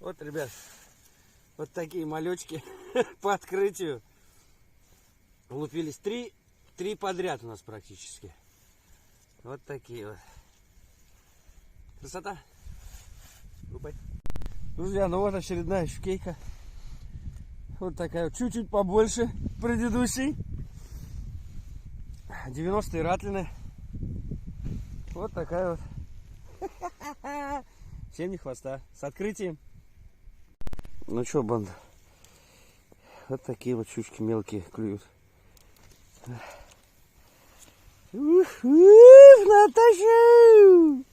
Вот, ребят, вот такие малечки по открытию. Лупились три подряд у нас практически. Вот такие вот. Красота. Друзья, ну вот очередная щукейка. Вот такая вот, чуть-чуть побольше предыдущей. 90-е ратлины. Вот такая вот. Всем не хвоста. С открытием. Ну что, банда. Вот такие вот щучки мелкие клюют. Наташа!